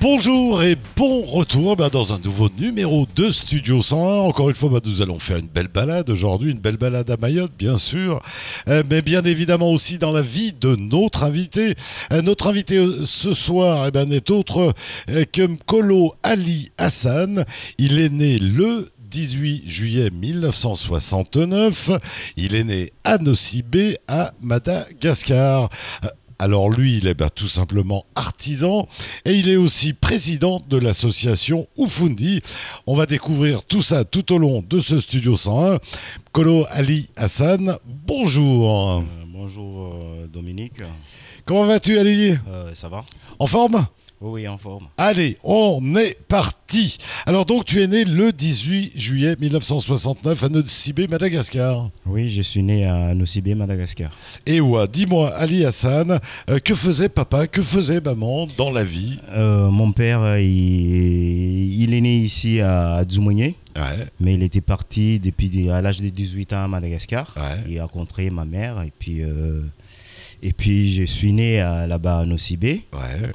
Bonjour et bon retour dans un nouveau numéro de Studio 101. Encore une fois, nous allons faire une belle balade aujourd'hui, une belle balade à Mayotte, bien sûr, mais bien évidemment aussi dans la vie de notre invité. Notre invité ce soir n'est autre que Mkolo Ali Hassan. Il est né le 18 juillet 1969. Il est né à Nosy-Be, à Madagascar. Alors lui, il est tout simplement artisan et il est aussi président de l'association Oufundi. On va découvrir tout ça tout au long de ce Studio 101. Mkolo Ali Hassan, bonjour. Bonjour Dominique. Comment vas-tu Ali? Ça va? En forme? Oui, en forme. Allez, on est parti. Alors donc, tu es né le 18 juillet 1969 à Nosy-Be, Madagascar. Oui, je suis né à Nosy-Be, Madagascar. Et ouais, dis-moi, Ali Hassan, que faisait papa, que faisait maman dans la vie? Mon père, il est né ici à Dzoumounié. Ouais. Mais il était parti depuis à l'âge de 18 ans à Madagascar. Ouais. Il a rencontré ma mère. Et puis je suis né là-bas à Nosy-Be. Ouais.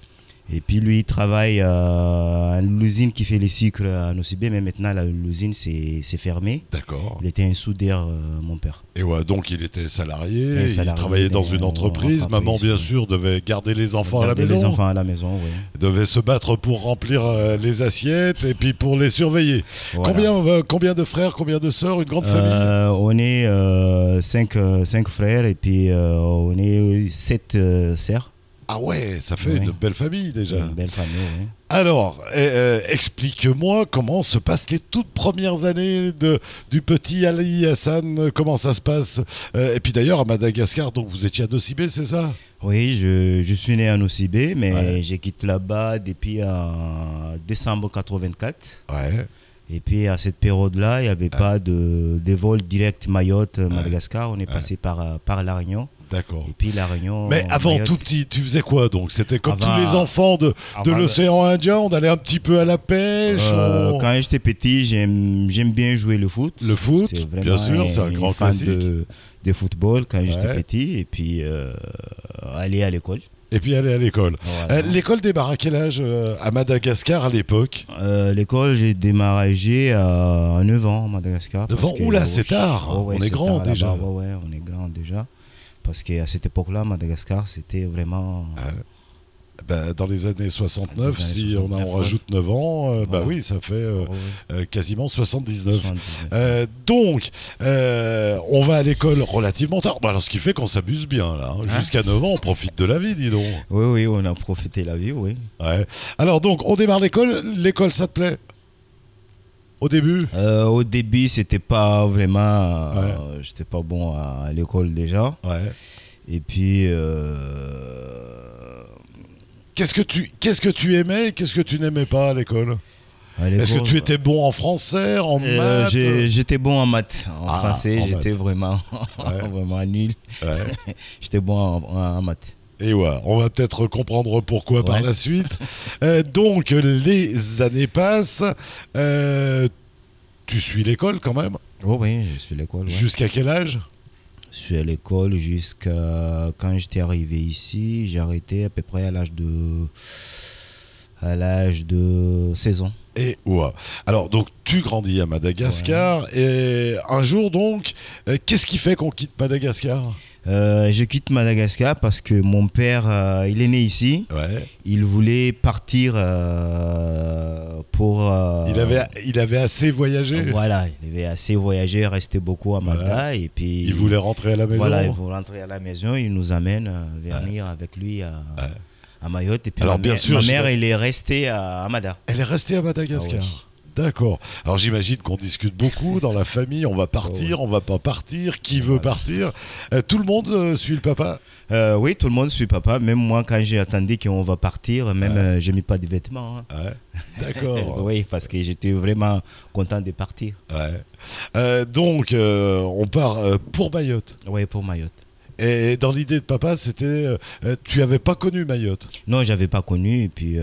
Et puis lui, il travaille à l'usine qui fait les cycles à Nosy-Be, mais maintenant l'usine c'est fermé. D'accord. Il était un soudeur, mon père. Et ouais, donc il était salarié, il travaillait dans une entreprise. Maman, bien sûr, devait garder les enfants à la maison. Les enfants à la maison, oui. Devait se battre pour remplir les assiettes et puis pour les surveiller. Voilà. Combien de frères, combien de sœurs, une grande famille? On est cinq frères et puis on est 7 sœurs. Ah ouais, ça fait une belle famille déjà. Une belle famille, oui. Alors, explique-moi comment se passent les toutes premières années du petit Ali Hassan, comment ça se passe? Et puis d'ailleurs, à Madagascar, donc vous étiez à Nosy-Be, c'est ça? Oui, je suis né à Nosy-Be, mais j'ai quitté là-bas depuis décembre 84. Ouais. Et puis à cette période-là, il n'y avait pas de vol direct Mayotte-Madagascar. On est passé par La Réunion. D'accord. Et puis La Réunion. Mais avant Mayotte, tout petit, tu faisais quoi donc? C'était comme tous les enfants de l'océan Indien, on allait un petit peu à la pêche. Quand j'étais petit, j'aime bien jouer le foot. Le foot, bien sûr, c'est un grand classique. De football quand j'étais petit, et puis aller à l'école. Et puis aller à l'école. Voilà. L'école démarre à quel âge à Madagascar à l'époque? L'école, j'ai démarré à 9 ans à Madagascar. 9 ans, oula, c'est tard. On est grand déjà. Ouais, on est grand déjà. Parce qu'à cette époque-là, Madagascar, c'était vraiment... dans les années 69, si on en rajoute 9 ans, voilà. Oui, ça fait quasiment 79. Donc, on va à l'école relativement tard. Alors, ce qui fait qu'on s'amuse bien, là. Jusqu'à 9 ans, on profite de la vie, dis donc. Oui, on a profité de la vie, oui. Ouais. Alors, donc, on démarre l'école. L'école, ça te plaît? Au début? Au début, c'était pas vraiment... j'étais pas bon à l'école déjà. Ouais. Et puis... Qu'est-ce que tu aimais et qu'est-ce que tu n'aimais pas à l'école? Est-ce que tu étais bon en français, en maths? J'étais bon en maths. En français, j'étais vraiment, vraiment nul. Ouais. J'étais bon en maths. Et ouais, on va peut-être comprendre pourquoi par la suite. Donc, les années passent. Tu suis l'école quand même? Oh oui, je suis l'école. Ouais. Jusqu'à quel âge? Je suis à l'école jusqu'à quand j'étais arrivé ici. J'ai arrêté à peu près à l'âge de 16 ans. Et ouais. Alors, donc, tu grandis à Madagascar. Et un jour, donc, qu'est-ce qui fait qu'on quitte Madagascar? Je quitte Madagascar parce que mon père, il est né ici. Ouais. Il voulait partir pour... Il avait assez voyagé. Voilà, il avait assez voyagé, resté beaucoup à Mada. Et puis, il voulait rentrer à la maison. Voilà, il voulait rentrer à la maison. Il nous amène venir avec lui à Mayotte. Et puis alors, bien sûr, ma mère, elle est restée à Mada. Elle est restée à Madagascar. Oui. D'accord. Alors j'imagine qu'on discute beaucoup dans la famille, on va partir, on va pas partir, qui veut partir. Tout le monde suit le papa? Oui, tout le monde suit papa. Même moi, quand j'ai attendu qu'on va partir, même je n'ai mis pas de vêtements. D'accord. Oui, parce que j'étais vraiment content de partir. Donc, on part pour Mayotte. Oui, pour Mayotte. Et dans l'idée de papa, c'était... tu n'avais pas connu Mayotte? Non, je n'avais pas connu. Et puis,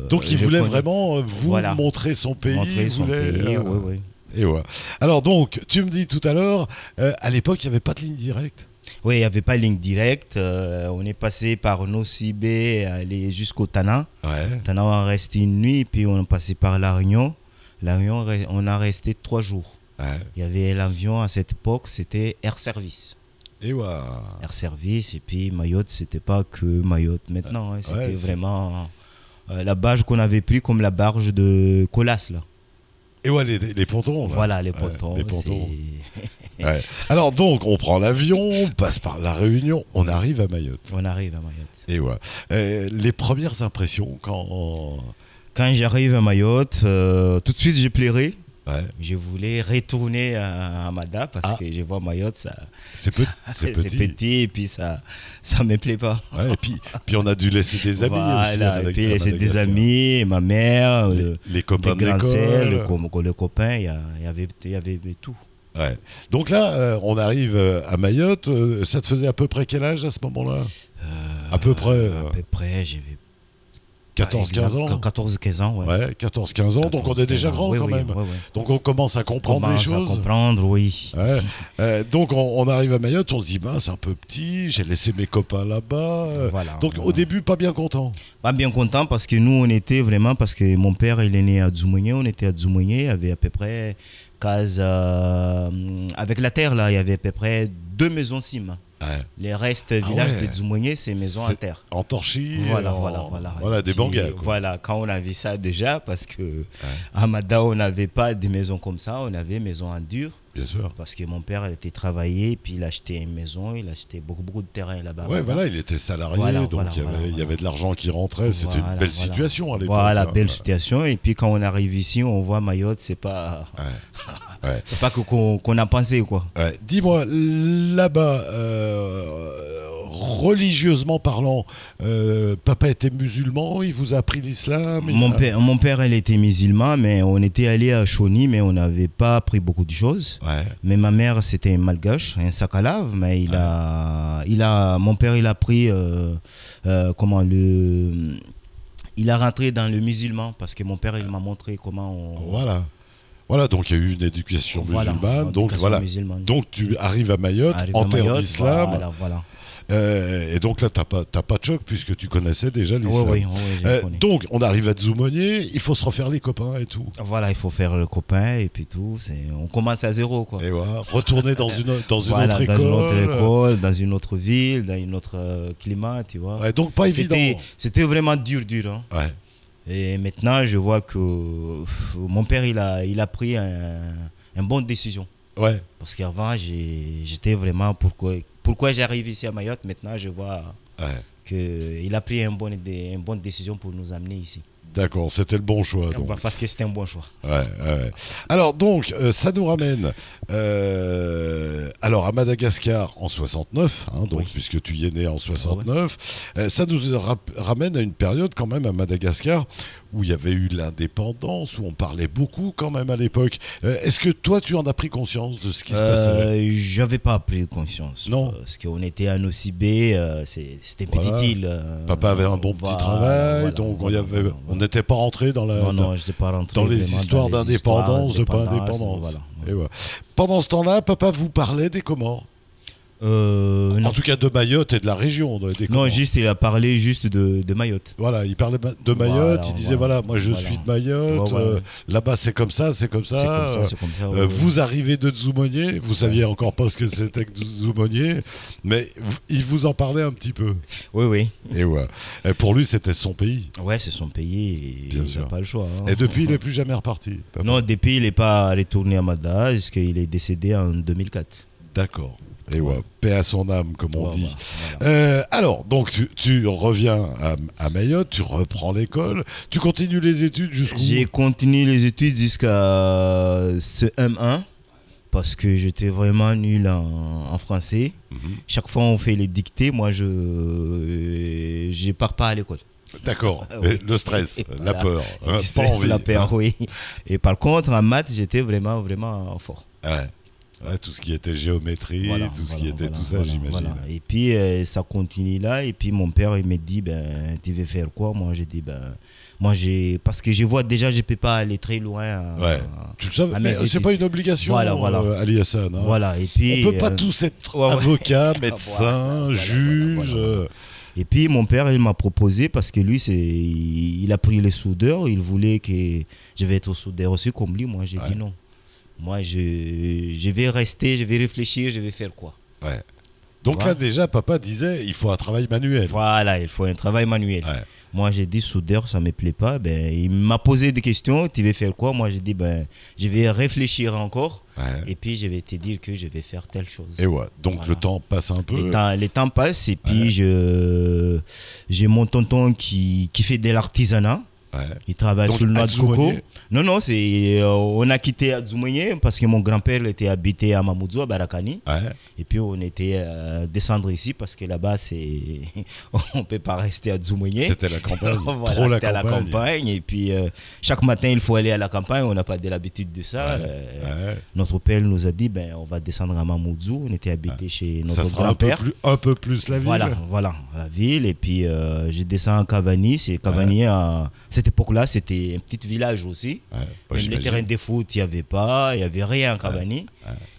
donc il voulait vraiment vous montrer son pays. Montrer son pays, oui. Et ouais. Alors donc, tu me dis tout à l'heure, à l'époque, il n'y avait pas de ligne directe? Oui, il n'y avait pas ligne directe. On est passé par Nosibé, aller jusqu'au Tana. Ouais. Tana, on a resté une nuit, puis on est passé par La Réunion. La Réunion, on a resté 3 jours. Ouais. Il y avait l'avion à cette époque, c'était Air Service. Et ouais. Air Service, et puis Mayotte, c'était pas que Mayotte maintenant. C'était Ouais, vraiment la barge qu'on avait pris comme la barge de Colas, là. Et ouais, les pontons. Là. Voilà, les pontons. Les pontons. Ouais. Alors donc, on prend l'avion, on passe par la Réunion, on arrive à Mayotte. On arrive à Mayotte. Et ouais. Les premières impressions Quand j'arrive à Mayotte, tout de suite, j'ai pleuré. Ouais. Je voulais retourner à Mada parce que je vois Mayotte, c'est petit et puis ça me plaît pas. Ouais, et puis on a dû laisser des amis voilà, aussi. Et puis laisser des amis, ma mère, les copains des de l'école. les copains, il y avait tout. Ouais. Donc là, on arrive à Mayotte. Ça te faisait à peu près quel âge à ce moment-là? À peu près. À peu près, j'avais 14-15 ans. 14-15 ans, ouais. Ouais, 14-15 ans, donc on est déjà grand quand même. Ouais. Donc on commence à comprendre les choses. À comprendre, oui. Ouais. Donc on arrive à Mayotte, on se dit, c'est un peu petit, j'ai laissé mes copains là-bas. Donc au début, pas bien content. Pas bien content parce que nous, on était vraiment, parce que mon père, il est né à Dzoumogné, on était à Dzoumogné, il y avait à peu près avec la terre, là, il y avait à peu près 2 maisons cimes. Ouais. Les restes villages de Dzoumogné, c'est maisons en terre. En torchis. Voilà, des bangals. Voilà, quand on a vu ça déjà, parce que à Mada, on n'avait pas des maisons comme ça, on avait maisons en dur. Bien sûr. Parce que mon père, il était travaillé, puis il achetait une maison, il achetait beaucoup de terrain là-bas. Ouais, voilà, il était salarié, donc il y avait de l'argent qui rentrait. C'était une belle situation à l'époque. Voilà, belle situation. Et puis quand on arrive ici, on voit Mayotte, c'est pas. C'est pas qu'on a pensé, quoi. Ouais. Dis-moi, là-bas, religieusement parlant, papa était musulman, il vous a appris l'islam? Mon père, il était musulman, mais on était allé à Choni, mais on n'avait pas appris beaucoup de choses. Ouais. Mais ma mère, c'était un malgache, un sac à lave, mais mon père, il a pris il a rentré dans le musulman parce que mon père, il m'a montré comment on. Voilà, donc il y a eu une éducation musulmane. Donc tu arrives à Mayotte, en terre d'islam. Voilà. Et donc là, t'as pas de choc puisque tu connaissais déjà l'islam. Oui, donc on arrive à Dzoumogné, il faut se refaire les copains et tout. Voilà, il faut faire le copain et puis tout. On commence à zéro, quoi. Et voilà, retourner dans une autre école. Dans une autre école, dans une autre ville, dans un autre climat, tu vois. Ouais, donc pas évident. C'était vraiment dur. Hein. Ouais. Et maintenant, je vois que mon père, il a pris une bonne décision. Ouais. Parce qu'avant, j'étais vraiment... Pourquoi j'arrive ici à Mayotte? Maintenant, je vois qu'il a pris une bonne décision pour nous amener ici. D'accord, c'était le bon choix. Donc. Parce que c'était un bon choix. Ouais. Alors donc, ça nous ramène à Madagascar en 69, puisque tu y es né en 69. Ça nous ramène à une période quand même à Madagascar où il y avait eu l'indépendance, où on parlait beaucoup quand même à l'époque. Est-ce que toi, tu en as pris conscience de ce qui se passait? J'avais pas pris conscience. Non. Parce qu'on était à Nosibé, c'était une petite île. Papa avait un bon petit travail, donc on n'était pas rentré dans les histoires d'indépendance, de pas indépendance. Pendant ce temps-là, papa vous parlait des Comores? En tout cas de Mayotte et de la région des Comores. Non, juste il a parlé juste de Mayotte. Voilà, il parlait de Mayotte, il disait moi je suis de Mayotte, là-bas c'est comme ça. Vous arrivez de Dzoumogné, vous saviez encore pas ce que c'était que Dzoumogné, mais il vous en parlait un petit peu. Oui. Et pour lui c'était son pays. Ouais, c'est son pays, bien sûr. Il n'a pas le choix. Et depuis il n'est plus jamais reparti? Papa. Non, depuis il n'est pas retourné à Mada, parce qu'il est décédé en 2004. D'accord. Et paix à son âme, comme on dit. Voilà. Alors, donc, tu reviens à Mayotte, tu reprends l'école, tu continues les études jusqu'où? J'ai continué les études jusqu'à ce M1, parce que j'étais vraiment nul en français. Chaque fois on fait les dictées, moi je pars pas à l'école. D'accord, le stress, la peur. La peur, oui. Et par contre, en maths, j'étais vraiment, vraiment fort. Ouais. Ouais, tout ce qui était géométrie, tout ce qui était tout ça, j'imagine. Voilà. Et puis ça continue là. Et puis mon père il me dit ben tu veux faire quoi? Moi j'ai dit ben parce que je vois déjà je peux pas aller très loin. Ouais. Tu le savais, mais c'est pas une obligation. Voilà. Ali Hassan. Hein. Voilà. Et puis on peut pas tous être avocat, médecin, juge. Et puis mon père il m'a proposé parce que lui il a pris les soudeurs, il voulait que je vais être soudeur aussi comme lui. Moi j'ai dit non. Moi je vais rester, je vais réfléchir, je vais faire quoi. Ouais. Donc là déjà papa disait il faut un travail manuel. Voilà, il faut un travail manuel. Ouais. Moi j'ai dit soudeur ça me plaît pas. Ben il m'a posé des questions, tu veux faire quoi? Moi j'ai dit ben je vais réfléchir encore. Et puis je vais te dire que je vais faire telle chose. Et ouais, donc le temps passe un peu. Les temps passent et puis j'ai mon tonton qui fait de l'artisanat. Ouais. Il travaille donc, sur le noix de coco. Non, on a quitté Adzumoye parce que mon grand-père était habité à Mamoudzou, à Barakani. Ouais. Et puis on était descendre ici parce que là-bas, on ne peut pas rester à Adzumoye. C'était la campagne. Voilà, trop c'était la campagne. Et puis chaque matin, il faut aller à la campagne. On n'a pas de l'habitude de ça. Notre père nous a dit on va descendre à Mamoudzou. On était habité chez notre grand-père. Un peu plus la ville. Voilà, la ville. Et puis je descends à Cavani. C'est Cavani à cette époque-là, c'était un petit village aussi. Même les terrains de foot, il n'y avait pas, il n'y avait rien à Cavani.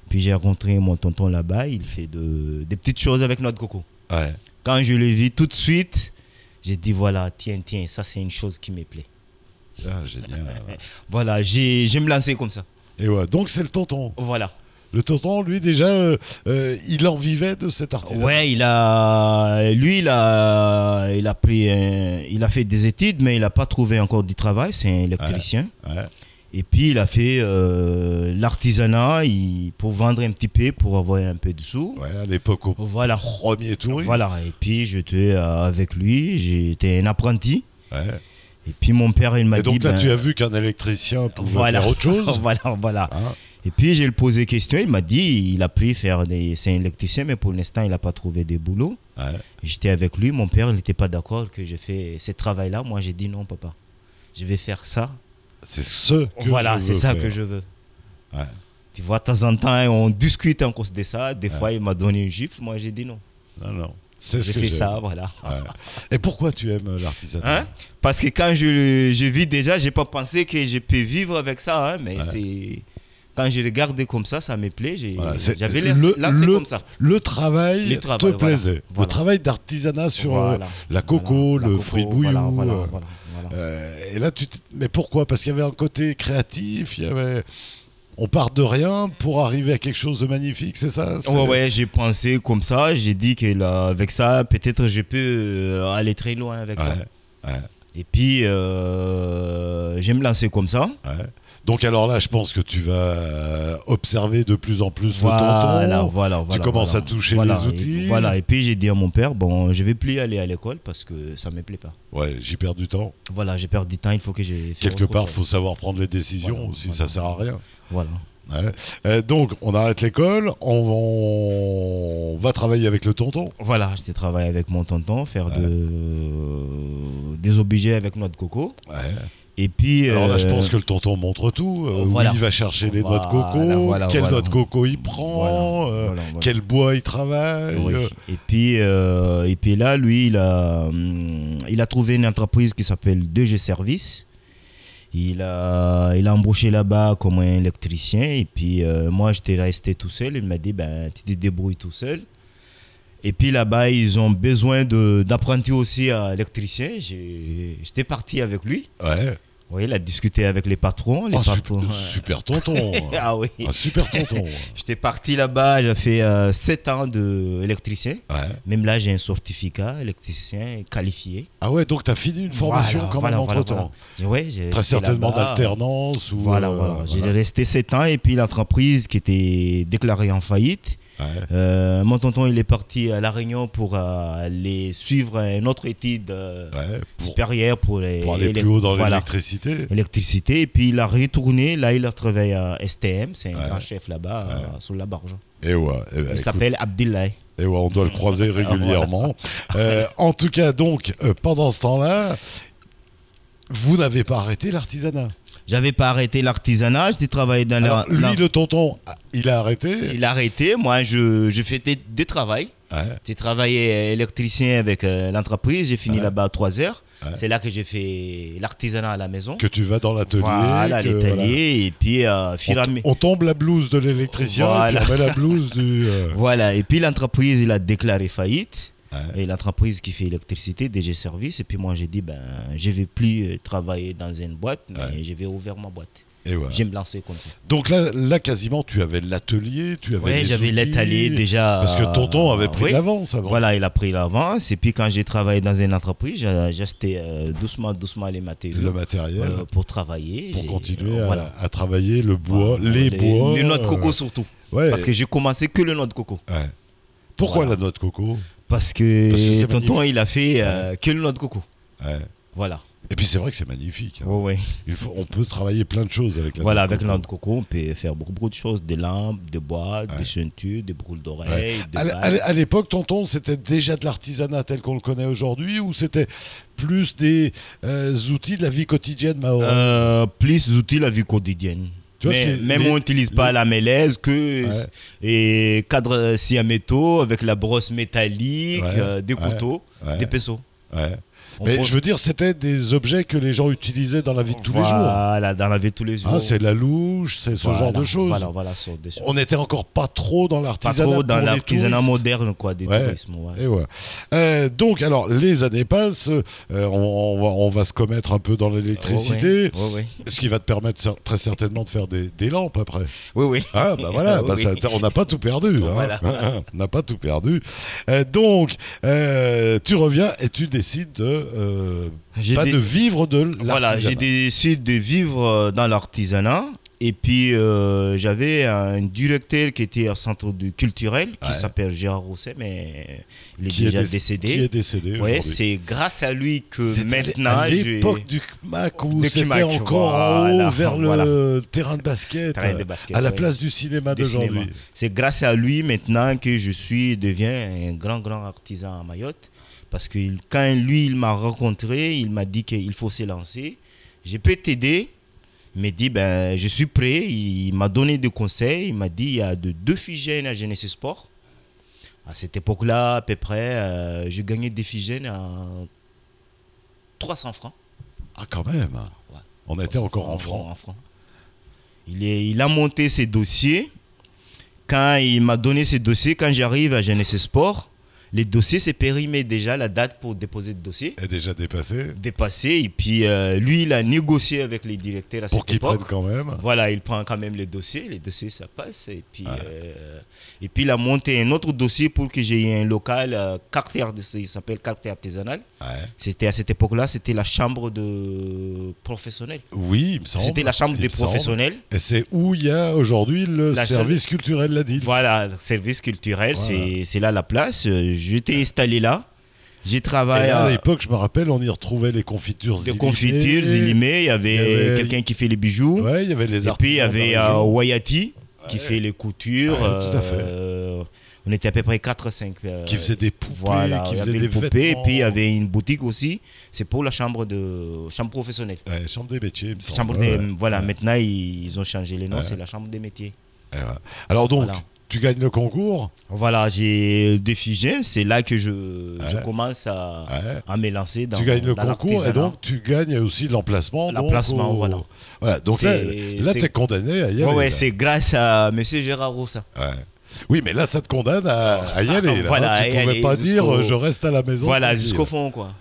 Puis j'ai rencontré mon tonton là-bas, il fait des petites choses avec notre coco. Quand je l'ai vu tout de suite, j'ai dit voilà, tiens, ça c'est une chose qui me plaît. Génial. Voilà, j'ai me lancé comme ça. Et ouais, donc c'est le tonton. Voilà. Le tonton, lui, déjà, il en vivait de cet artisanat. Ouais, il a fait des études, mais il n'a pas trouvé encore du travail. C'est un électricien. Et puis, il a fait l'artisanat pour vendre un petit peu, pour avoir un peu de sous. Ouais, à l'époque, au premier touriste. Voilà, et puis j'étais avec lui, j'étais un apprenti. Et puis mon père, il m'a dit... Et donc là, tu as vu qu'un électricien pouvait faire autre chose. Voilà. Et puis, j'ai posé question, il m'a dit, il a pris c'est un électricien, mais pour l'instant, il n'a pas trouvé de boulot. J'étais avec lui, mon père, il n'était pas d'accord que j'ai fait ce travail-là. Moi, j'ai dit non, papa, je vais faire ça. C'est ce que c'est ça que je veux. Tu vois, de temps en temps, on discute en cause de ça. Des fois, il m'a donné une gifle, moi, j'ai dit non. Non. C'est ce que j'ai fait ça, voilà. Et pourquoi tu aimes l'artisanat? Parce que quand je vis déjà, je n'ai pas pensé que je peux vivre avec ça, mais c'est... Quand je regardais comme ça me plaît. J'avais lancé comme ça. Le travail te plaisait. Le travail d'artisanat sur la coco, le fruit bouillon. Et là, mais pourquoi? Parce qu'il y avait un côté créatif, on part de rien pour arriver à quelque chose de magnifique, c'est ça? Ouais, j'ai pensé comme ça. J'ai dit qu'avec ça, peut-être je peux aller très loin avec ça. Et puis, je me lancer comme ça. Donc alors là, je pense que tu vas observer de plus en plus le tonton. Tu commences à toucher les outils. Et puis j'ai dit à mon père, je vais plus aller à l'école parce que ça me plaît pas. Ouais, j'y perds du temps. Voilà, j'ai perdu du temps, il faut que j'ai... Quelque part, il faut savoir prendre les décisions aussi, ça sert à rien. Voilà. Donc, on arrête l'école, on va travailler avec le tonton. Voilà, j'ai travaillé avec mon tonton, faire des objets avec noix de coco. Et puis, alors là, je pense que le tonton montre tout. Où il va chercher les noix de coco, quelle noix de coco il prend, quel bois il travaille. Et puis là, lui, il a trouvé une entreprise qui s'appelle 2G Service. Il a embauché là-bas comme un électricien. Et puis moi, j'étais resté tout seul. Il m'a dit, tu te débrouilles tout seul. Et puis là-bas, ils ont besoin d'apprentis aussi à électricien. J'étais parti avec lui. Oui, il a discuté avec les patrons. Super tonton. Ah oui. Un super tonton. J'étais parti là-bas, j'ai fait 7 ans d'électricien. Même là, j'ai un certificat électricien qualifié. Ah ouais, donc tu as fini une formation quand même entre-temps. Très certainement d'alternance. Voilà. J'ai resté 7 ans et puis l'entreprise qui était déclarée en faillite. Mon tonton il est parti à La Réunion pour aller suivre une autre étude supérieure pour aller plus haut dans l'électricité. Et puis il a retourné, là il a travaillé à STM, c'est un grand chef là-bas sur la barge. Il s'appelle Abdillaï. Et on doit le croiser régulièrement. En tout cas, donc, pendant ce temps-là, vous n'avez pas arrêté l'artisanat? J'avais pas arrêté l'artisanat, j'ai travaillé dans Alors, lui, le tonton, il a arrêté. Il a arrêté, moi je fais des travails. Ouais. J'ai travaillé électricien avec l'entreprise, j'ai fini là-bas à 3 heures. Ouais. C'est là que j'ai fait l'artisanat à la maison. Que tu vas dans l'atelier. Voilà, l'atelier. Et puis, on tombe la blouse de l'électricien Voilà. et puis on met la blouse du... Voilà, et puis l'entreprise, il a déclaré faillite. Ouais. Et l'entreprise qui fait électricité, DG Service. Et puis moi, j'ai dit, ben, je ne vais plus travailler dans une boîte, mais je vais ouvrir ma boîte. Et voilà. Je vais me lancer comme ça. Donc là, quasiment, tu avais l'atelier, tu avais Oui, j'avais outils, l'atelier déjà. Parce que tonton avait pris oui. l'avance avant. Voilà, il a pris l'avance. Et puis quand j'ai travaillé dans une entreprise, j'ai acheté doucement les matériaux. Le matériel. Pour travailler. Pour continuer voilà. à travailler le bois, les bois. Le noix de coco surtout. Ouais. Parce que j'ai commencé que le noix de coco. Ouais. Pourquoi Voilà. la noix de coco? Parce que c'est tonton, magnifique. il a fait que le noix de coco. Ouais. Voilà. Et puis c'est vrai que c'est magnifique. Hein. Ouais. On peut travailler plein de choses avec la Voilà, noix de avec coco. la noix de coco, on peut faire beaucoup de choses. Des lampes, des boîtes, des ceintures, des boucles d'oreilles. Ouais. À l'époque, tonton, c'était déjà de l'artisanat tel qu'on le connaît aujourd'hui ou c'était plus des outils de la vie quotidienne mahoraise? Plus d'outils de la vie quotidienne. Tu vois, Mais même on n'utilise pas la mélèze que et cadre scie à métaux avec la brosse métallique, des couteaux, des pinceaux. Ouais. Mais je veux dire, c'était des objets que les gens utilisaient dans la vie de tous les jours. Voilà, dans la vie de tous les jours. Hein, c'est la louche, c'est ce genre de choses. Voilà, ce genre de choses. On n'était encore pas trop dans l'artisanat. Pas trop dans l'artisanat touristes. moderne, quoi, des tourismes. Ouais. Et ouais. Donc, alors, les années passent, on va se commettre un peu dans l'électricité, ce qui va te permettre très certainement de faire des lampes après. Oui. Ah, bah voilà, on n'a pas tout perdu. Voilà. On n'a pas tout perdu. Donc, tu reviens et tu décides de vivre de l'artisanat. Voilà, j'ai décidé de vivre dans l'artisanat. Et puis, j'avais un directeur qui était au centre culturel, qui s'appelle Gérard Rousset, mais il est déjà décédé. Qui est décédé ouais, c'est grâce à lui que maintenant... à l'époque du CMAC, où c'était encore en haut, vers le terrain de basket, à la place du cinéma d'aujourd'hui. C'est grâce à lui maintenant que je deviens un grand artisan à Mayotte. Parce que quand lui, il m'a rencontré, il m'a dit qu'il faut se lancer. Je peux t'aider. Il m'a dit, ben, je suis prêt. Il m'a donné des conseils. Il m'a dit, il y a 2 figènes à Jeunesse Sport. À cette époque-là, à peu près, je gagnais des figènes à 300 francs. Ah, quand même. Ouais. On était encore en francs. Il a monté ses dossiers. Quand il m'a donné ses dossiers, quand j'arrive à Jeunesse Sport, les dossiers, c'est périmé déjà, la date pour déposer le dossier. Est déjà dépassée. Et puis lui, il a négocié avec les directeurs à cette époque. Pour qu'ils prennent quand même. Voilà, il prend quand même les dossiers, ça passe. Et puis il a monté un autre dossier pour que j'ai un local, il s'appelle Caractère Artisanal. Ouais. C'était à cette époque-là, c'était la chambre de professionnels. Oui, il me semble. C'était la chambre des professionnels. Et c'est où il y a aujourd'hui le service culturel de la DILS. Voilà, le service culturel, c'est là la place. J'étais installé là. J'ai travaillé. Et à l'époque, je me rappelle, on y retrouvait les confitures Zillimé. Des confitures Zillimé. Il y avait quelqu'un qui fait les bijoux. Ouais, il y avait les artisans. Et puis il y avait Wayati qui fait les coutures. Ouais, tout à fait. On était à peu près 4-5. Qui faisaient des poupées, qui faisaient des poupées. Et puis il y avait une boutique aussi. C'est pour la chambre professionnelle. Ouais, chambre des métiers. Voilà, maintenant ils ont changé les noms. C'est la chambre des métiers. Alors donc. Voilà. Tu gagnes le concours. Voilà, j'ai des figènes. C'est là que je commence à me lancer dans. Tu gagnes le concours et donc tu gagnes aussi l'emplacement. L'emplacement, voilà. Donc là, tu es condamné à y aller. Oui, c'est grâce à M. Gérard Roussin. Ouais. Oui, mais là, ça te condamne à y aller. Voilà, tu ne pouvais pas dire je reste à la maison. Voilà, jusqu'au fond, quoi.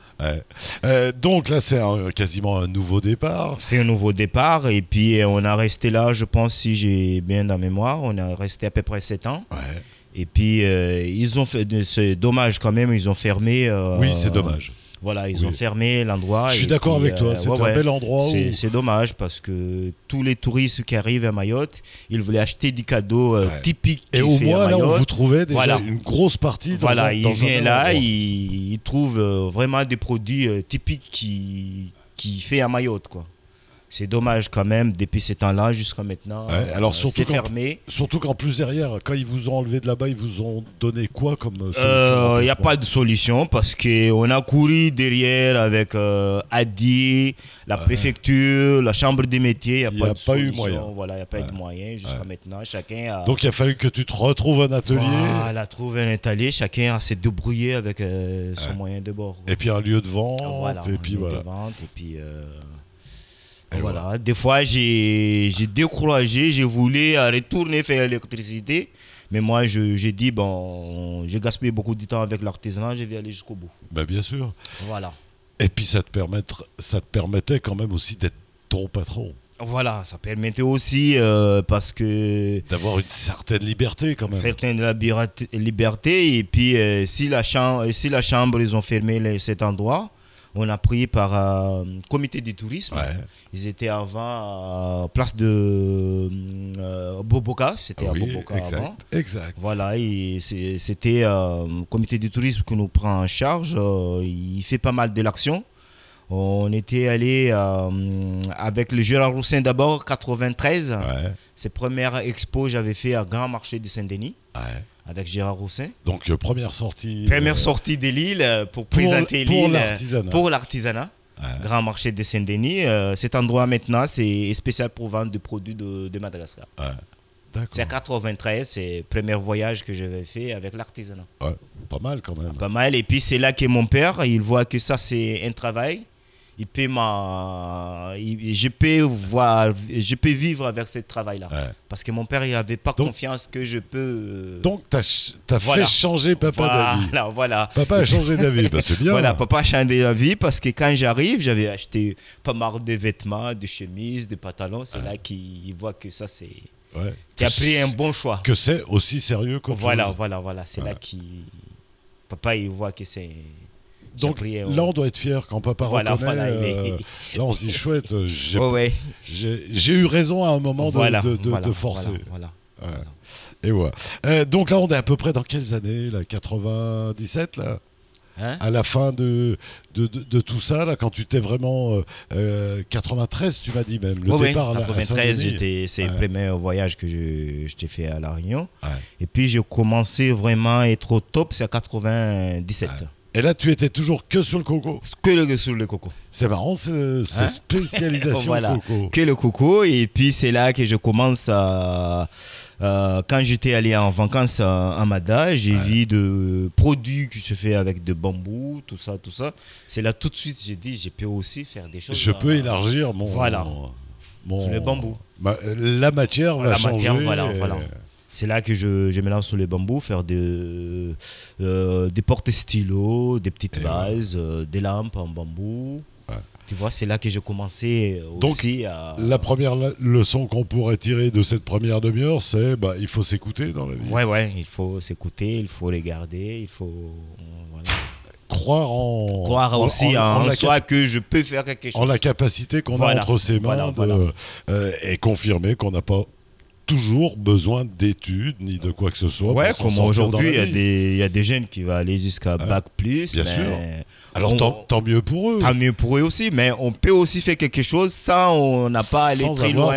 Donc là, c'est quasiment un nouveau départ. C'est un nouveau départ. Et puis, on a resté là, je pense, si j'ai bien dans mémoire, on a resté à peu près 7 ans. Ouais. Et puis, ils ont fait, c'est dommage quand même, ils ont fermé. Oui, c'est dommage. Voilà, ils ont fermé l'endroit. Je suis d'accord avec toi, c'est un bel endroit. C'est dommage parce que tous les touristes qui arrivent à Mayotte, ils voulaient acheter des cadeaux typiques. Et au moins, là, on vous trouvait déjà une grosse partie. Ils viennent là, ils trouvent vraiment des produits typiques qui fait à Mayotte, quoi. C'est dommage quand même, depuis ces temps-là jusqu'à maintenant, Ouais, alors c'est fermé. Surtout qu'en plus derrière, quand ils vous ont enlevé de là-bas, ils vous ont donné quoi comme solution? Il n'y a pas de solution parce qu'on a couru derrière avec ADI, la préfecture, la chambre des métiers. Il n'y a pas eu moyen. Voilà, il n'y a pas eu de moyens jusqu'à maintenant. Chacun a... Donc il a fallu que tu te retrouves un atelier. Voilà, trouver un atelier. Chacun a s'est débrouillé avec son moyen de bord. Et puis un lieu de vente. Voilà, et puis voilà. Et puis... voilà. Des fois, j'ai découragé, je voulais retourner faire l'électricité. Mais moi, j'ai dit, bon, j'ai gaspillé beaucoup de temps avec l'artisanat, je vais aller jusqu'au bout. Ben, bien sûr. Voilà. Et puis, ça te permettait quand même aussi d'être ton patron. Voilà, ça permettait aussi parce que... D'avoir une certaine liberté quand même. Certaine liberté. Et puis, si la chambre, ils ont fermé cet endroit, on a pris par comité du tourisme. Ouais. Ils étaient avant à place de Boboka. C'était à Boboka avant. Exact. Voilà, c'était comité du tourisme qui nous prend en charge. Il fait pas mal de l'action. On était allé avec le Gérard Roussin d'abord, 93. Ouais. Ses premières expos, j'avais fait à Grand Marché de Saint-Denis. Ouais. Avec Gérard Roussin. Donc première sortie. Première sortie de l'île pour présenter l'île pour l'artisanat. Ouais. Grand Marché de Saint-Denis. Cet endroit maintenant, c'est spécial pour vendre des produits de Madagascar. Ouais. D'accord. C'est à 93, c'est le premier voyage que j'avais fait avec l'artisanat. Ouais. Pas mal quand même. Pas mal. Et puis c'est là que mon père, il voit que ça c'est un travail. Je peux vivre avec ce travail-là. Ouais. Parce que mon père, il n'avait pas confiance que je peux... Donc, tu as fait changer papa d'avis. Voilà. Papa a changé d'avis, bah, c'est bien. Voilà, papa a changé d'avis parce que quand j'arrive, j'avais acheté pas mal de vêtements, de chemises, de pantalons. C'est là qu'il voit que ça, c'est... Ouais. Tu as pris un bon choix. Que c'est aussi sérieux que voilà. C'est là qu'il... Papa, il voit que c'est... Donc là, on doit être fier quand papa reconnaît. Là, on se dit chouette, j'ai eu raison à un moment de forcer. Voilà. Et voilà. Donc là, on est à peu près dans quelles années là, 97 là, à la fin de tout ça, là, quand tu t'es vraiment 93, tu m'as dit même. Le départ 93, c'est le premier voyage que je t'ai fait à La Réunion. Ouais. Et puis j'ai commencé vraiment à être au top, c'est à 97. Ouais. Et là, tu étais toujours que sur le coco. Sur le coco. C'est marrant, c'est spécialisation coco. Que le coco. Et puis, c'est là que je commence à... quand j'étais allé en vacances à Mada, j'ai vu de produits qui se font avec de bambou, tout ça. C'est là tout de suite, j'ai dit, je peux aussi faire des choses. Je peux élargir mon... sur le bambou. La matière va changer. Voilà. C'est là que je me lance sur les bambous, faire des porte-stylos, des petites vases, des lampes en bambou. Ouais. Tu vois, c'est là que j'ai commencé aussi à... La première leçon qu'on pourrait tirer de cette première demi-heure, c'est il faut s'écouter dans la vie. Ouais, il faut s'écouter, il faut les garder, il faut... Voilà. Croire aussi en soi que je peux faire quelque chose. En la capacité qu'on a entre ses mains et confirmer qu'on n'a pas toujours besoin d'études ni de quoi que ce soit. Ouais, comme aujourd'hui, il y a des jeunes qui vont aller jusqu'à Bac+. Bien sûr. Alors tant mieux pour eux. Tant mieux pour eux aussi, mais on peut aussi faire quelque chose sans on n'a pas aller très loin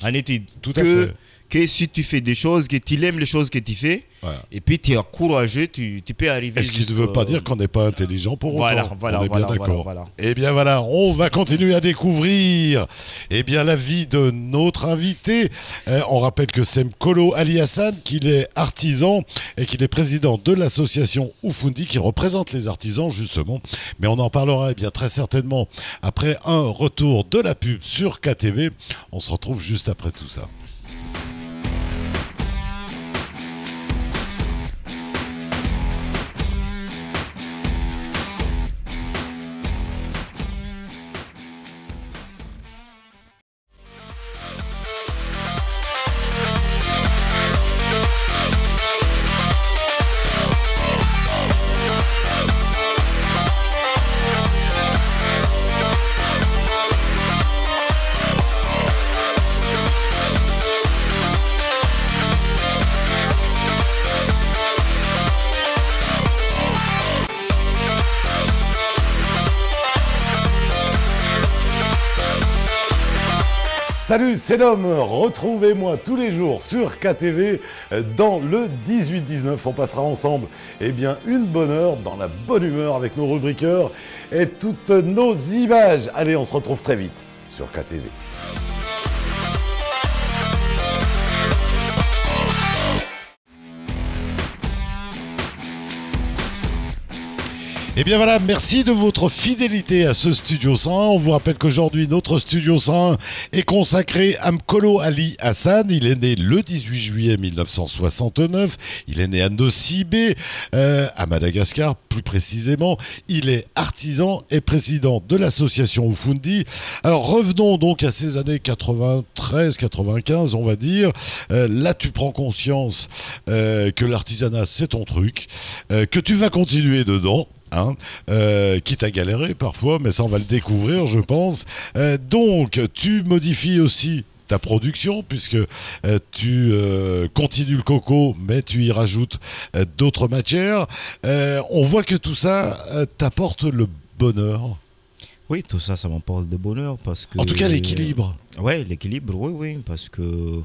en études. Tout à fait. Que si tu fais des choses, que tu aimes les choses que tu fais, et puis tu es courageux, tu peux arriver. Ce qui ne veut pas dire qu'on n'est pas intelligent pour autant. Voilà, on est bien d'accord. Eh bien voilà, on va continuer à découvrir la vie de notre invité. On rappelle que c'est Mkolo Ali Hassan, qu'il est artisan et qu'il est président de l'association Oufundi qui représente les artisans justement. Mais on en parlera très certainement après un retour de la pub sur KTV. On se retrouve juste après tout ça. Salut, c'est l'homme. Retrouvez-moi tous les jours sur KTV dans le 18-19. On passera ensemble une bonne heure dans la bonne humeur avec nos rubriqueurs et toutes nos images. Allez, on se retrouve très vite sur KTV. Et bien voilà, merci de votre fidélité à ce Studio 101. On vous rappelle qu'aujourd'hui, notre Studio 101 est consacré à Mkolo Ali Hassan. Il est né le 18 juillet 1969. Il est né à Nosy-Bé, à Madagascar plus précisément. Il est artisan et président de l'association Oufundi. Alors revenons donc à ces années 93-95, on va dire. Là, tu prends conscience que l'artisanat, c'est ton truc, que tu vas continuer dedans. Quitte à galérer parfois, mais ça on va le découvrir je pense. Donc tu modifies aussi ta production puisque tu continues le coco mais tu y rajoutes d'autres matières. On voit que tout ça t'apporte le bonheur. Oui, tout ça, ça m'apporte le bonheur parce que... En tout cas l'équilibre. Ouais, l'équilibre, oui, parce que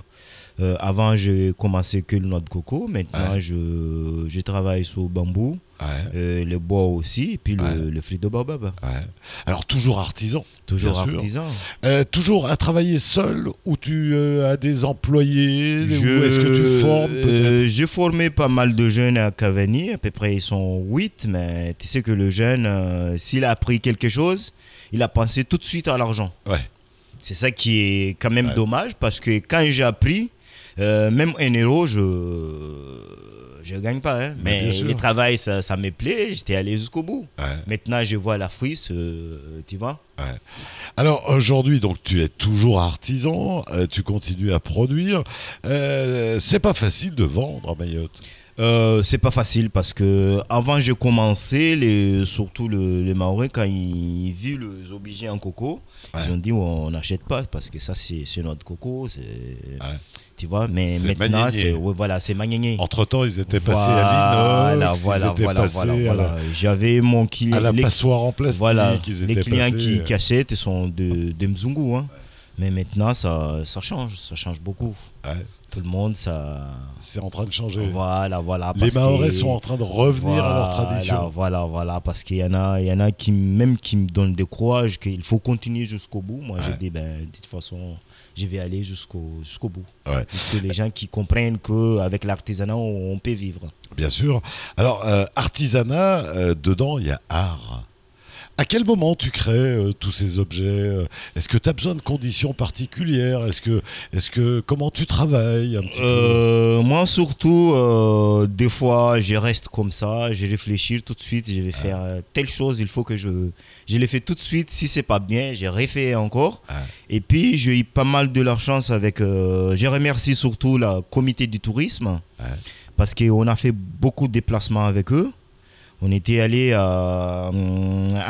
avant j'ai commencé que le noix de coco, maintenant je travaille sur le bambou. Le bois aussi, et puis le fruit de baobab. Alors toujours artisan. Toujours artisan. Toujours à travailler seul ou tu as des employés ou est-ce que tu formes peut-être? J'ai formé pas mal de jeunes à Cavani, à peu près ils sont 8, mais tu sais que le jeune, s'il a appris quelque chose, il a pensé tout de suite à l'argent. C'est ça qui est quand même dommage parce que quand j'ai appris, même 1 euro, je ne gagne pas, mais le travail, ça me plaît, j'étais allé jusqu'au bout. Maintenant, je vois la fruit, tu vois. Alors aujourd'hui, donc tu es toujours artisan, tu continues à produire. C'est pas facile de vendre à Mayotte. C'est pas facile parce que avant je commençais, surtout les Maoris, quand ils vu les objets en coco, ils ont dit on n'achète pas parce que ça c'est notre coco, tu vois. Mais maintenant c'est magnéné. Entre temps ils étaient passés à l'inox, voilà. J'avais mon client à la passoire en plastique. Voilà, les clients qui achètent sont de Mzungu, mais maintenant ça change beaucoup. Tout le monde, c'est en train de changer. Voilà. Les Mahorais sont en train de revenir à leur tradition. Voilà, parce qu'il y en a qui me donnent des courage qu'il faut continuer jusqu'au bout. Moi, j'ai dit, de toute façon, je vais aller jusqu'au bout. Parce que les gens qui comprennent qu'avec l'artisanat, on peut vivre. Bien sûr. Alors, artisanat, dedans, il y a art. À quel moment tu crées tous ces objets? Est-ce que tu as besoin de conditions particulières? Est-ce que comment tu travailles un petit peu? Moi surtout, des fois je reste comme ça, je réfléchis tout de suite, je vais faire telle chose, il faut que je le fais tout de suite. Si c'est pas bien, je refais encore. Et puis j'ai eu pas mal de la chance avec. Je remercie surtout le comité du tourisme parce qu'on a fait beaucoup de déplacements avec eux. On était allé à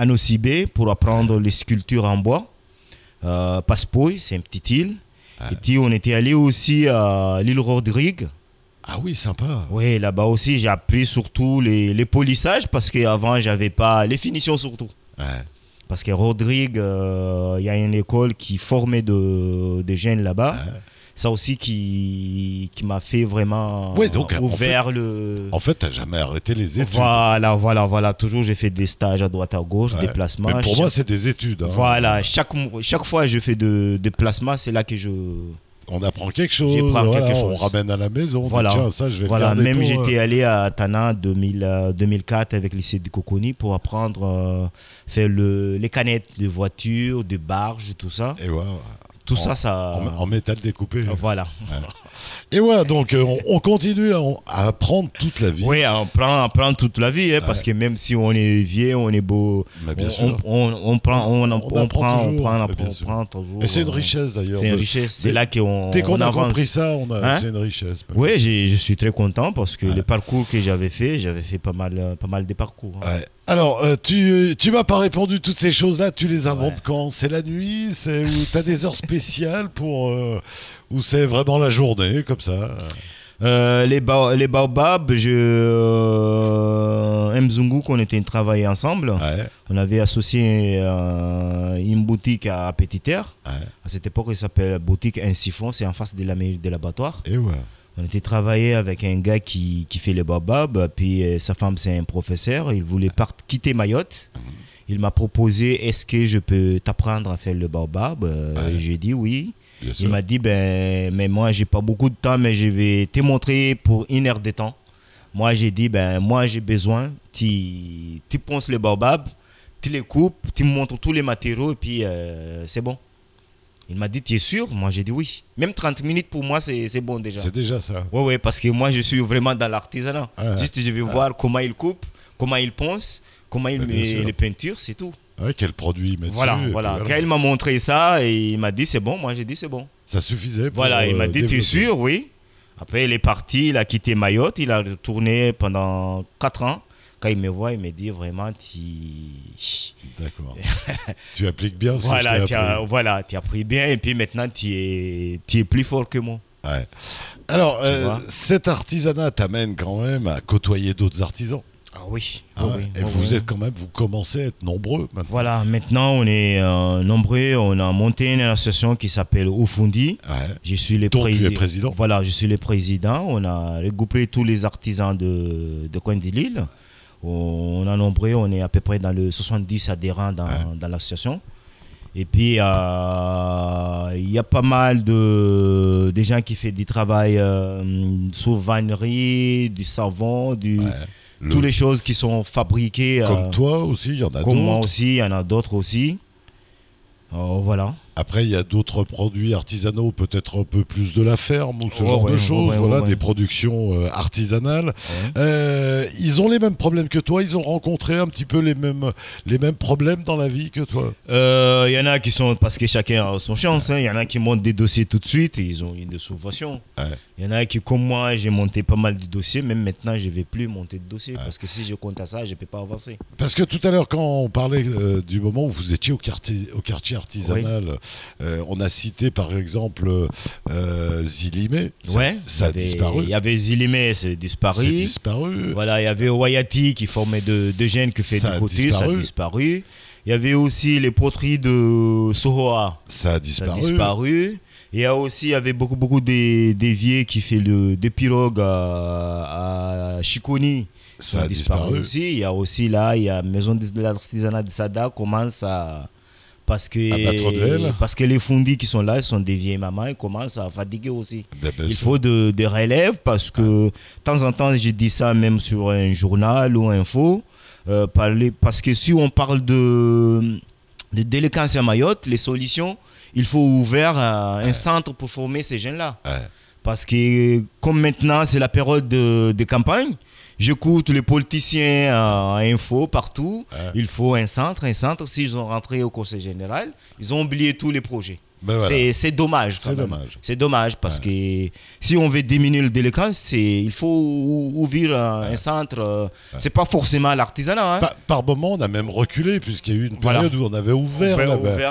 Nosy-Bé pour apprendre les sculptures en bois. Passepoy, c'est une petite île. Et puis on était allé aussi à l'île Rodrigue. Ah oui, sympa. Oui, là-bas aussi, j'ai appris surtout les polissages parce qu'avant, j'avais pas les finitions surtout. Parce que Rodrigue, il y a une école qui formait des jeunes là-bas. Ça aussi qui m'a fait vraiment ouvert En fait, tu n'as jamais arrêté les études. Voilà. Toujours, j'ai fait des stages à droite, à gauche, déplacements. Mais pour moi, c'est des études. Voilà. Chaque fois que je fais des déplacements, c'est là que on apprend quelque chose. On ramène à la maison. Voilà. Tiens, ça, je vais regarder même pour, j'étais allé à Tana 2004 avec le lycée de Coconi pour apprendre faire les canettes de voitures, de barges, tout ça. Et voilà. Tout ça en métal découpé. Voilà. Et voilà, donc on continue à apprendre toute la vie. Oui, on apprend toute la vie, parce que même si on est vieux, on est beau, on apprend toujours. Et c'est une richesse d'ailleurs. C'est une richesse, c'est là qu'on dès qu'on a avance. compris ça, c'est une richesse. Oui, je suis très content parce que le parcours que j'avais fait pas mal de parcours. Alors, tu m'as pas répondu toutes ces choses-là, tu les inventes quand? C'est la nuit? Ou t'as des heures spéciales pour... ou c'est vraiment la journée, comme ça? Les baobabs, Mzungu, qu'on était travaillé ensemble. Ouais. On avait associé une boutique à Petit Terre. Ouais. À cette époque, il s'appelle boutique Un Siphon, c'est en face de la mairie de l'abattoir. Et ouais. On était travaillé avec un gars qui fait les baobabs, puis sa femme c'est un professeur, il voulait quitter Mayotte. Il m'a proposé, est-ce que je peux t'apprendre à faire le baobab? J'ai dit oui. Bien sûr. Il m'a dit, ben, mais moi j'ai pas beaucoup de temps, mais je vais te montrer pour 1 heure de temps. Moi j'ai dit, ben moi j'ai besoin, tu ponces les baobabs, tu les coupes, tu me montres tous les matériaux et puis c'est bon. Il m'a dit, tu es sûr? Moi, j'ai dit oui. Même 30 minutes pour moi, c'est bon déjà. C'est déjà ça. Oui, parce que moi, je suis vraiment dans l'artisanat. Juste, je vais voir comment il coupe, comment il ponce, comment il met les peintures, c'est tout. Ouais, quel produit il met voilà. dessus. Quand il m'a montré ça, et il m'a dit, c'est bon. Moi, j'ai dit, c'est bon. Ça suffisait pour il m'a dit, tu es sûr? Oui. Après, il est parti, il a quitté Mayotte, il a tourné pendant 4 ans. Quand il me voit, il me dit vraiment, D'accord. Tu appliques bien ce que tu as appris bien et puis maintenant tu es plus fort que moi. Ouais. Alors, cet artisanat t'amène quand même à côtoyer d'autres artisans. Ah oui. Et vous commencez à être nombreux maintenant. Voilà, maintenant on est nombreux, on a monté une association qui s'appelle Ufundi. Ouais. Je suis le président. Voilà, je suis le président. On a regroupé tous les artisans de coin de l'île. On a nombreux, on est à peu près dans le 70 adhérents dans l'association. Et puis, il y a pas mal de gens qui font du travail sur vannerie, du savon, toutes les choses qui sont fabriquées. Comme toi aussi, il y en a d'autres. Comme moi aussi, il y en a d'autres aussi. Voilà. Après, il y a d'autres produits artisanaux, peut-être un peu plus de la ferme ou ce genre de choses, des productions artisanales. Ouais. Ils ont les mêmes problèmes que toi, ils ont rencontré un petit peu les mêmes problèmes dans la vie que toi. Il y en a qui sont, parce que chacun a son chance, il y en a qui montent des dossiers tout de suite et ils ont eu des subventions. Il y en a qui, comme moi, j'ai monté pas mal de dossiers, même maintenant, je ne vais plus monter de dossiers parce que si je compte à ça, je ne peux pas avancer. Parce que tout à l'heure, quand on parlait du moment où vous étiez au quartier artisanal, on a cité par exemple Zilimé. Ça a disparu. Il y avait Zilimé, c'est disparu. Voilà, il y avait Wayati qui formait de jeunes qui fait du côté, ça a disparu. Il y avait aussi les poteries de Sohoa. Ça a disparu. Il y avait beaucoup d'éviers qui fait des pirogues à Chiconi. Ça a disparu aussi. Il y a aussi il y a Maison de l'artisanat de Sada commence à... Parce que les fundis qui sont là, ils sont des vieilles mamans, ils commencent à fatiguer aussi. Il faut des relèves parce que de temps en temps, je dis ça même sur un journal ou info, parce que si on parle de délinquance à Mayotte, les solutions, il faut ouvrir un centre pour former ces jeunes-là. Parce que comme maintenant, c'est la période de campagne, j'écoute les politiciens à info partout. Il faut un centre. S'ils ont rentré au conseil général, ils ont oublié tous les projets. C'est dommage. C'est dommage parce que si on veut diminuer le délinquance, il faut ouvrir un centre. C'est pas forcément l'artisanat. Par moment, on a même reculé puisqu'il y a eu une période où on avait ouvert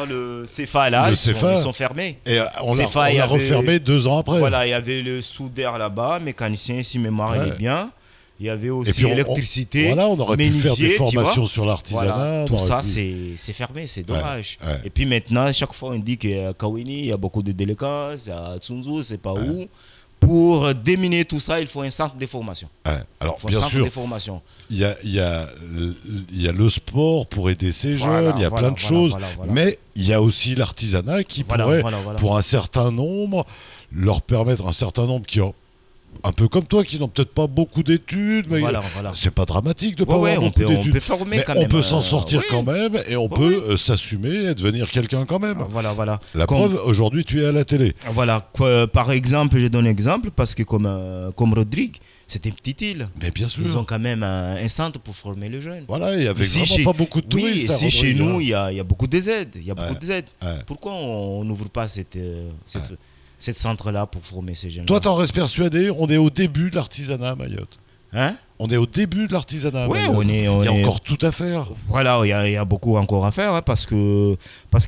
le CFA là. Ils sont fermés. Et on l'a refermé 2 ans après. Voilà, il y avait le soudeur là-bas, mécanicien, si mémoire il est bien. Il y avait aussi l'électricité. On aurait pu faire des formations sur l'artisanat. Tout ça, c'est fermé, c'est dommage. Et puis maintenant, chaque fois, on dit qu'à Kawini, il y a beaucoup de délinquance, à Tsunzu, c'est pas où. Pour déminer tout ça, il faut un centre de formation. Alors, bien sûr, il y a le sport pour aider ces jeunes, il y a plein de choses. Mais il y a aussi l'artisanat qui pourrait, pour un certain nombre, leur permettre un certain nombre qui ont... Un peu comme toi, qui n'ont peut-être pas beaucoup d'études, mais c'est pas dramatique de pas avoir beaucoup d'études. On peut former quand même. On peut s'en sortir quand même et on peut s'assumer et devenir quelqu'un quand même. La preuve, aujourd'hui, tu es à la télé. Par exemple, je donne un exemple parce que comme Rodrigue, c'est une petite île. Mais bien sûr. Ils ont quand même un centre pour former les jeunes. Il y avait vraiment pas beaucoup de touristes. Ici, chez nous, il y a beaucoup de aides. Pourquoi on n'ouvre pas cette centre-là pour former ces jeunes? Toi, t'en restes persuadé, on est au début de l'artisanat à Mayotte. On est au début de l'artisanat à Mayotte. Il y a encore tout à faire. Il y a beaucoup encore à faire parce que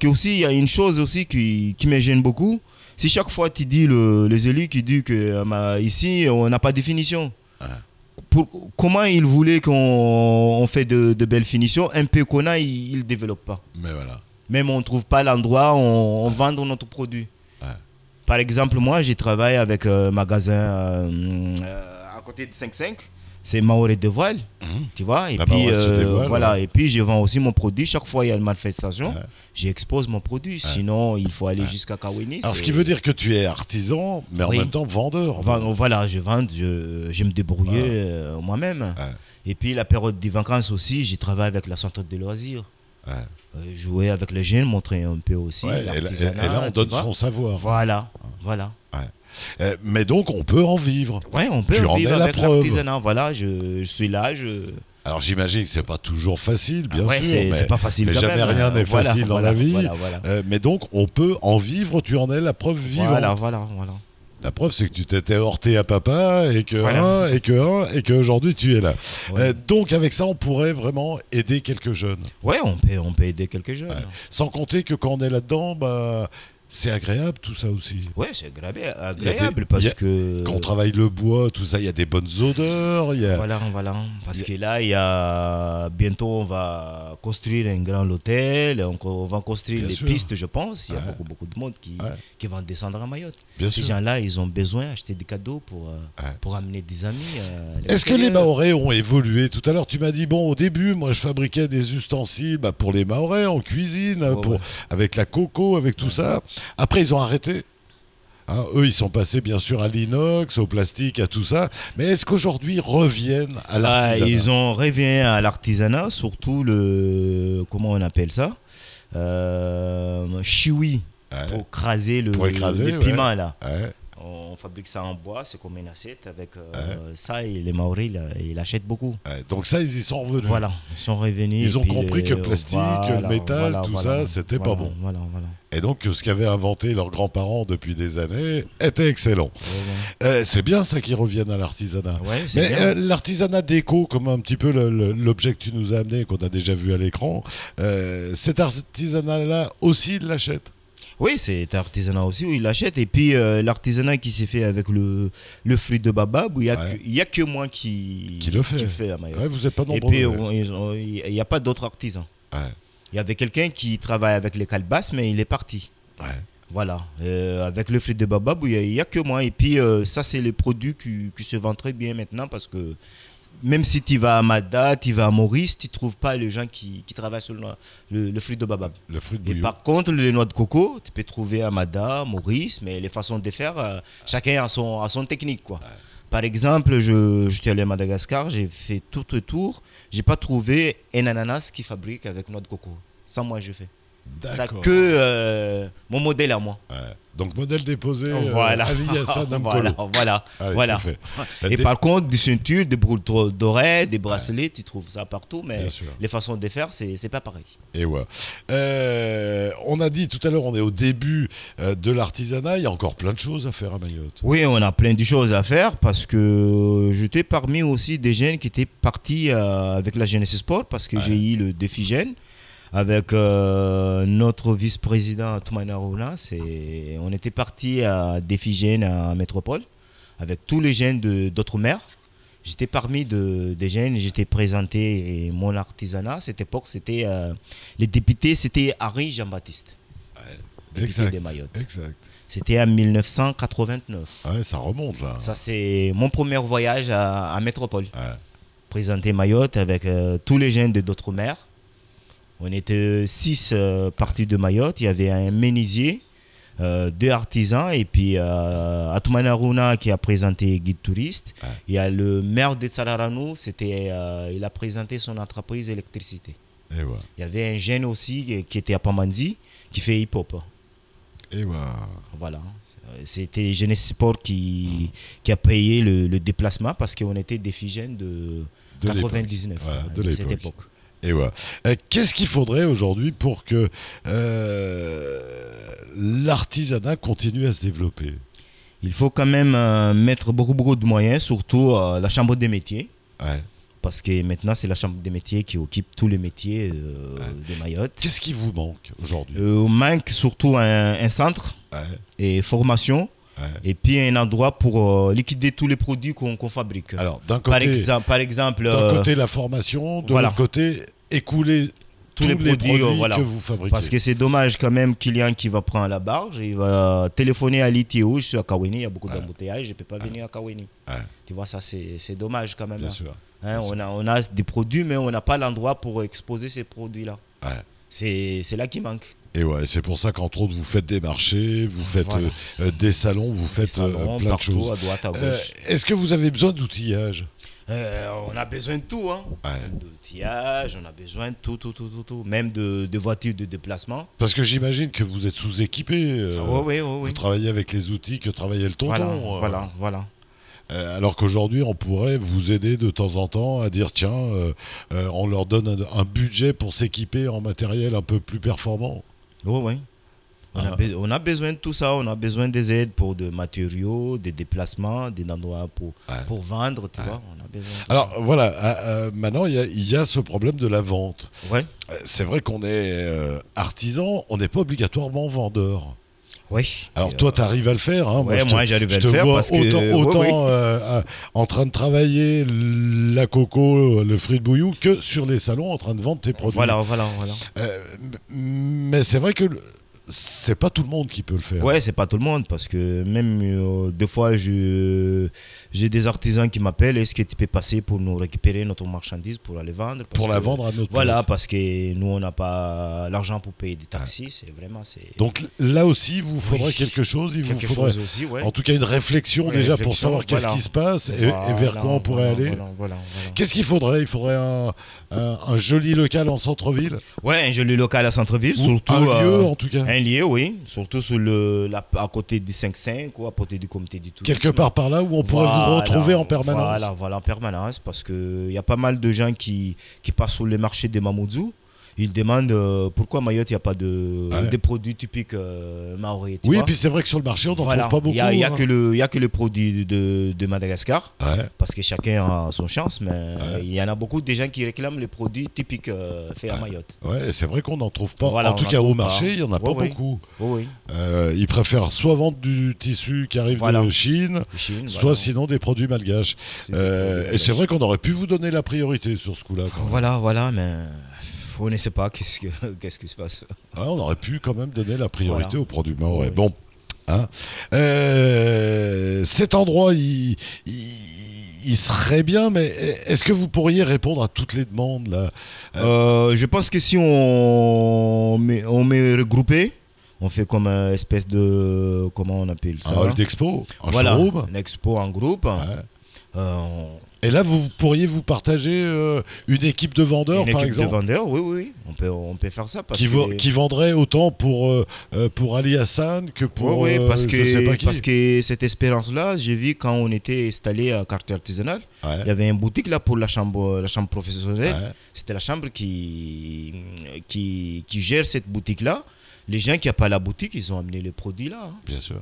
aussi, il y a une chose aussi qui me gêne beaucoup, Si chaque fois tu dis les élus qui disent que ici on n'a pas de finition. Ouais. Comment ils voulaient qu'on fait de belles finitions, un peu qu'on a, ils ne développent pas. Mais voilà. Même on ne trouve pas l'endroit où on vend notre produit. Ouais. Par exemple, moi, j'ai travaillé avec un magasin à côté de 5-5. C'est Maoré de Voile, tu vois. Et La puis, Maoré de Voile, voilà. ouais. Et puis, je vends aussi mon produit. Chaque fois, il y a une manifestation. Ouais. J'expose mon produit. Sinon, il faut aller jusqu'à Kawini. Alors, ce qui veut dire que tu es artisan, mais en Oui. même temps vendeur. Voilà, je vends, je me débrouillais moi-même. Ouais. Et puis, la période des vacances aussi, j'ai travaillé avec la centre de loisirs. Ouais. Jouer avec les jeunes, montrer un peu aussi Ouais, et l'artisanat. là, on tu donne vois. son savoir. Voilà, voilà. Mais donc, on peut en vivre. Ouais, on peut Tu en vivre es la avec preuve. l'artisanat. Voilà, je suis là, Alors, j'imagine que c'est pas toujours facile, bien ouais, sûr. c'est pas facile mais quand jamais même. rien n'est Voilà, facile dans voilà, la vie. voilà. Mais donc, on peut en vivre. Tu en es la preuve vivante. Voilà. La preuve, c'est que tu t'étais heurté à papa et que aujourd'hui tu es là. Ouais. Donc, avec ça, on pourrait vraiment aider quelques jeunes. Ouais, on peut aider quelques jeunes. Ouais. Sans compter que quand on est là-dedans, c'est agréable tout ça aussi. Ouais, c'est agréable parce que... Quand on travaille le bois, tout ça, il y a des bonnes odeurs. Voilà. Parce que là, bientôt, on va construire un grand hôtel. On va construire Bien les sûr. pistes, je pense. Il y a Ouais. beaucoup de monde qui vont descendre à Mayotte. Bien Ces sûr. gens-là, ils ont besoin d'acheter des cadeaux pour amener des amis. Est-ce que les Mahorais ont évolué? Tout à l'heure, tu m'as dit, bon, au début, moi, je fabriquais des ustensiles pour les Mahorais, en cuisine, avec la coco, avec tout ça. Après, ils ont arrêté. Hein, eux, ils sont passés, bien sûr, à l'inox, au plastique, à tout ça. Mais est-ce qu'aujourd'hui, ils reviennent à l'artisanat? Ils ont revenu à l'artisanat, surtout comment on appelle ça, chiwi, Ouais. pour écraser Pour écraser, le piment, là. Ouais. On fabrique ça en bois, c'est comme une assiette avec ça, et les Maoris, ils l'achètent beaucoup. Ouais. Donc ça, ils y sont revenus. Voilà, ils sont revenus. Ils ont compris que le plastique, le métal, tout ça, c'était pas bon. Voilà. Et donc, ce qu'avaient inventé leurs grands-parents depuis des années était excellent. C'est bien ça qu'ils reviennent à l'artisanat. Ouais, c'est Mais bien. l'artisanat déco, comme un petit peu l'objet que tu nous as amené, qu'on a déjà vu à l'écran, cet artisanat-là aussi, il l'achète. Oui, c'est artisanat aussi où ils l'achètent. Et puis l'artisanat qui s'est fait avec le fruit de babab, où il y a que moi qui le fait. Qui fait à Mayotte. Ouais, vous n'êtes pas Et nombreux. puis il n'y a pas d'autres artisans. Ouais. Il y avait quelqu'un qui travaille avec les calebasses, mais il est parti. Ouais. Voilà. Avec le fruit de babab, il n'y a que moi. Et puis ça, c'est les produits qui se vendent très bien maintenant parce que même si tu vas à Mada, tu vas à Maurice, tu ne trouves pas les gens qui travaillent sur le fruit de babab. Le fruit de Et bouillon. par contre, les noix de coco, tu peux trouver à Mada, Maurice, mais les façons de faire, chacun a son technique, quoi. Par exemple, je suis allé à Madagascar, j'ai fait tout le tour, j'ai pas trouvé un ananas qui fabrique avec noix de coco. Ça, moi, je fais. Ça D'accord. que mon modèle à moi. Ouais. Donc, modèle déposé Voilà. Ali Hassan Namkolo. Voilà. Allez, c'est fait. Et par contre, des ceintures, des boucles dorées, des bracelets, tu trouves ça partout, mais Bien sûr. les façons de faire, c'est pas pareil. Et ouais. On a dit tout à l'heure, on est au début de l'artisanat. Il y a encore plein de choses à faire à Mayotte. Oui, on a plein de choses à faire parce que j'étais parmi aussi des jeunes qui étaient partis avec la Jeunesse Sport parce que j'ai eu le défi jeune avec notre vice-président Toumani Aruna. On était partis à défi jeune à Métropole avec tous les jeunes d'outre-mer. J'étais parmi des jeunes, j'étais présenté mon artisanat. Cette époque, c'était les députés, c'était Harry Jean-Baptiste, député de Mayotte. Exact. C'était en 1989. Ouais, ça remonte là. Ça, c'est mon premier voyage à Métropole. Ouais. Présenter Mayotte avec tous les jeunes d'outre-mer. On était 6 partis de Mayotte. Il y avait un menuisier, 2 artisans, et puis Atoumane Aruna qui a présenté guide touriste. Ouais. Il y a le maire de Tsararanou, il a présenté son entreprise électricité. Et ouais. Il y avait un jeune aussi qui était à Pamandzi, qui fait hip-hop. Et ouais. Voilà, c'était Jeunesse Sport qui a payé le déplacement parce qu'on était des filles jeunes de 99, voilà, de cette époque. Et ouais. Qu'est-ce qu'il faudrait aujourd'hui pour que l'artisanat continue à se développer? Il faut quand même mettre beaucoup de moyens, surtout la chambre des métiers. Ouais. Parce que maintenant, c'est la chambre des métiers qui occupe tous les métiers de Mayotte. Qu'est-ce qui vous manque aujourd'hui? On manque surtout un centre Ouais. et formation. Ouais. Et puis un endroit pour liquider tous les produits qu'on fabrique. Alors, d'un Par côté, exemple, d'un côté la formation, de voilà. l'autre côté, écouler tous les produits voilà. que vous fabriquez. Parce que c'est dommage quand même, client qui va prendre la barge, il va téléphoner à l'ITO, je suis à Kaweni, il y a beaucoup d'embouteillages, je ne peux pas venir à Kaweni. Ouais. Tu vois, ça c'est dommage quand même. Bien Hein. sûr. Hein, on a des produits, mais on n'a pas l'endroit pour exposer ces produits-là. Ouais. C'est là qui manque. Et ouais, c'est pour ça qu'entre autres, vous faites des marchés, vous faites Voilà. des salons, vous faites Salons, plein de partout, choses. à droite, à gauche. Est-ce que vous avez besoin d'outillage? On a besoin de tout, hein. Ouais. Même d'outillage, on a besoin de tout. Même de voitures de déplacement. Parce que j'imagine que vous êtes sous-équipé. Oui. Vous travaillez avec les outils que travaillait le tonton. Voilà. Alors qu'aujourd'hui, on pourrait vous aider de temps en temps à dire tiens, on leur donne un budget pour s'équiper en matériel un peu plus performant. Oui. On a besoin de tout ça. On a besoin des aides pour des matériaux, des déplacements, des endroits pour vendre. Tu vois, on a besoin de tout Alors ça. voilà, maintenant il y a ce problème de la vente. Ouais. C'est vrai qu'on est artisan, on n'est pas obligatoirement vendeur. Oui. Alors toi, tu arrives à le faire. Hein. Ouais, moi j'arrive à le faire vois parce que autant en train de travailler la coco, le fruit de bouillou, que sur les salons en train de vendre tes produits. Voilà. Mais c'est vrai que c'est pas tout le monde qui peut le faire. Ouais, c'est pas tout le monde parce que même des fois, j'ai des artisans qui m'appellent. Est-ce que tu peux passer pour nous récupérer notre marchandise pour aller vendre? Pour la vendre à notre Voilà, place. parce que nous, on n'a pas l'argent pour payer des taxis. C'est vraiment. Donc là aussi, il vous faudrait Oui. quelque chose. Il vous Quelque faudrait chose aussi, ouais. en tout cas une réflexion Ouais, déjà réflexion, pour savoir qu'est-ce voilà. qui se passe et vers quoi on pourrait aller. Voilà. Qu'est-ce qu'il faudrait? Il faudrait un joli local en centre-ville. Ouais, un joli local à centre-ville, Ou surtout. un lieu en tout cas. Un lieu, oui. Surtout à côté du 5-5 ou à côté du comité du tourisme. Quelque part par là où on pourrait vous retrouver en permanence. Voilà, en permanence. Parce qu'il y a pas mal de gens qui passent sur le marché de Mamoudzou. Ils demandent pourquoi Mayotte, il n'y a pas de produits typiques maoris. Oui, et puis c'est vrai que sur le marché, on n'en trouve pas beaucoup. Il n'y a, hein. que le produit de Madagascar. Ouais. Parce que chacun a son chance, mais il y en a beaucoup de gens qui réclament les produits typiques faits à Mayotte. Ouais, et c'est vrai qu'on n'en trouve pas. Voilà, en tout on en cas, au trouve marché, pas. il n'y en a pas Oui. beaucoup. Oui. Ils préfèrent soit vendre du tissu qui arrive Voilà. de Chine, Chine, soit voilà. sinon des produits malgaches. C'est des produits Et c'est vrai qu'on aurait pu vous donner la priorité sur ce coup-là. quand même. Voilà, mais on ne sait pas qu'est-ce qui se passe. Ouais, on aurait pu quand même donner la priorité Voilà. aux produits maorais. Oui. Bon, hein. Cet endroit, il serait bien, mais est-ce que vous pourriez répondre à toutes les demandes là? Je pense que si on met regroupé, on fait comme une espèce de... Comment on appelle ça? Un hall d'expo, un Voilà, showroom. une expo en groupe. Ouais. On- Et là, vous pourriez vous partager une équipe de vendeurs, Une par équipe de exemple, vendeurs, oui. On peut faire ça. Parce qui vendrait autant pour Ali Hassan que pour Oui, parce je sais pas qui. que cette expérience-là, j'ai vu quand on était installé à quartier artisanal, Ouais. il y avait une boutique là pour la chambre professionnelle. Ouais. C'était la chambre qui gère cette boutique-là. Les gens qui n'ont pas la boutique, ils ont amené les produits là. Hein. Bien sûr,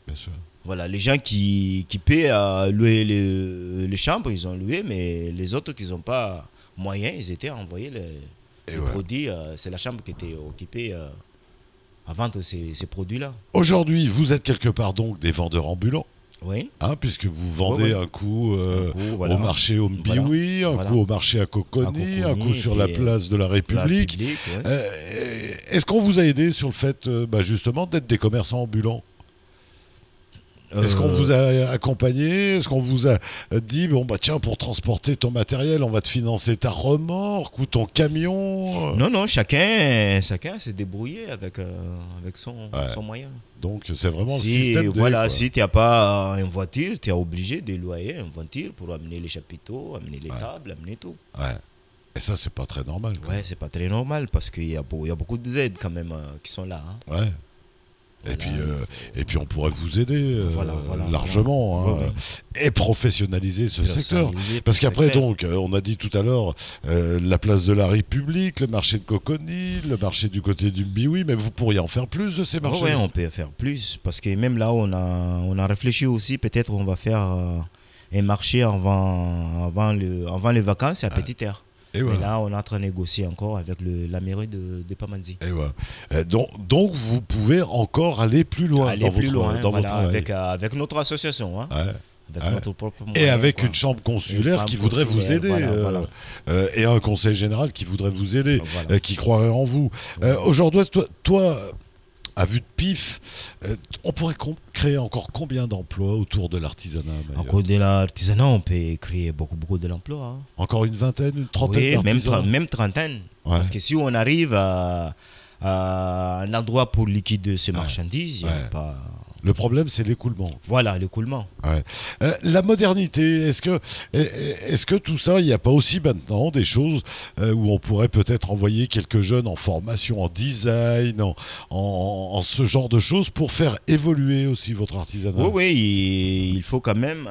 bien sûr. Voilà, les gens qui paient à louer les chambres, ils ont loué, mais les autres qui n'ont pas moyen, ils étaient à envoyer les ouais. produits. C'est la chambre qui était occupée à vendre ces produits-là. Aujourd'hui, vous êtes quelque part donc des vendeurs ambulants. Oui. Hein, puisque vous vendez Ouais. un coup, voilà. au marché au Mbioui, un Voilà. coup au marché à Coconi, un coup Coconi, sur et la puis, place de la République. ouais. Est-ce qu'on vous a aidé sur le fait justement d'être des commerçants ambulants? Est-ce qu'on vous a accompagné? Est-ce qu'on vous a dit, bon bah tiens, pour transporter ton matériel, on va te financer ta remorque ou ton camion? Non, chacun s'est débrouillé avec son moyen. Donc c'est vraiment le Si, système D, voilà, quoi. si tu n'as pas une voiture, tu es obligé de louer une voiture pour amener les chapiteaux, amener les tables, amener tout. Ouais. Et ça, c'est pas très normal. Quoi. Ouais, c'est pas très normal parce qu'il y a beaucoup d'aides quand même qui sont là. Hein. Ouais. Voilà, Et puis on pourrait vous aider Voilà, largement voilà. hein, et professionnaliser ce secteur. Personnaliser Parce pour qu'après, secteur. donc, on a dit tout à l'heure la place de la République, le marché de Coconi, le marché du côté du Mbioui, mais vous pourriez en faire plus de ces marchés. Ouais, on peut faire plus parce que même là, on a réfléchi aussi. Peut-être on va faire un marché avant les vacances à Petite Terre. Et Mais ouais. là, on est en train de négocier encore avec la mairie de Pamandzi. Et ouais. Donc, vous pouvez encore aller plus loin Aller dans plus votre, loin, dans voilà, votre travail. avec notre association, hein, Ouais. avec Ouais. notre propre Et moyen, avec quoi. une chambre Une consulaire chambre qui voudrait vous consulaire, aider, voilà. et un conseil général qui voudrait vous aider, Voilà. qui croirait en vous. Aujourd'hui, toi, à vue de pif, on pourrait créer encore combien d'emplois autour de l'artisanat, À Mayotte? cause de l'artisanat, on peut créer beaucoup de l'emploi, hein. Encore une vingtaine, une trentaine Oui, d'artisans? même trentaine. Ouais. Parce que si on arrive à un endroit pour liquider ces marchandises, il y a Ouais. pas... Le problème, c'est l'écoulement. Voilà, l'écoulement. Ouais. La modernité, est-ce que tout ça, il n'y a pas aussi maintenant des choses où on pourrait peut-être envoyer quelques jeunes en formation en design, en ce genre de choses pour faire évoluer aussi votre artisanat? Oui, oui, il faut quand même...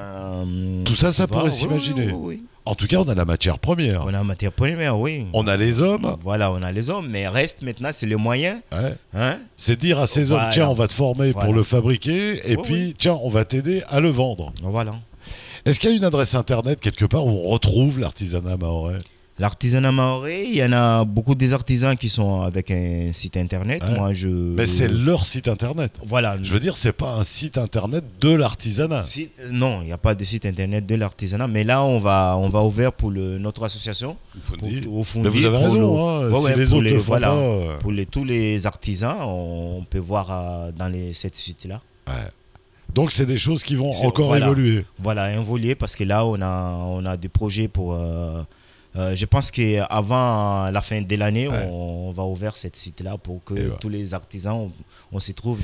Tout ça, ça pouvoir- pourrait s'imaginer. Oui. En tout cas, on a la matière première. On a matière première, oui. On a les hommes. Voilà, on a les hommes, mais reste maintenant, c'est le moyen. Ouais. Hein? C'est dire à ces hommes, Voilà. tiens, on va te former pour Voilà. le fabriquer, et Oui, puis, oui. tiens, on va t'aider à le vendre. Voilà. Est-ce qu'il y a une adresse internet quelque part où on retrouve l'artisanat mahorais? L'artisanat mahorais, il y en a beaucoup des artisans qui sont avec un site internet. Ouais. Moi, je... Mais c'est leur site internet. Voilà. Je veux dire, c'est pas un site internet de l'artisanat. Non, il n'y a pas de site internet de l'artisanat. Mais là, on va ouvrir pour notre association. Au Au Mais vous avez raison, hein, Ouais, si ouais, les pour autres le font voilà, pas. pour tous les artisans, on peut voir dans cette site-là. Ouais. Donc c'est des choses qui vont C'est- encore voilà. évoluer. Voilà, évoluer parce que là, on a des projets pour... je pense qu'avant la fin de l'année, Ouais. on va ouvrir cette site-là pour que Et ouais. tous les artisans, on s'y trouve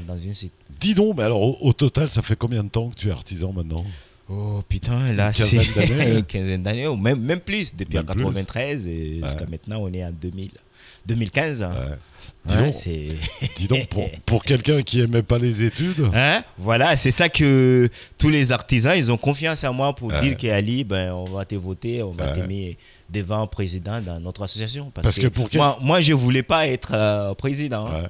dans une site. Dis donc, mais alors au total, ça fait combien de temps que tu es artisan maintenant? Oh putain, là, Une quinzaine c'est d'années. une quinzaine d'années, ou même plus, depuis Même en plus. 93 et jusqu'à maintenant, on est en 2015. Hein. Ouais. Ouais, donc- c'est... Dis donc, pour quelqu'un qui aimait pas les études, Hein? Voilà, c'est ça que tous les artisans, ils ont confiance en moi pour Ouais. dire qu'Ali, ben, on va te voter, on va Ouais. te mettre devant président dans notre association. Parce que pour quel- moi, je voulais pas être président. Hein. ouais.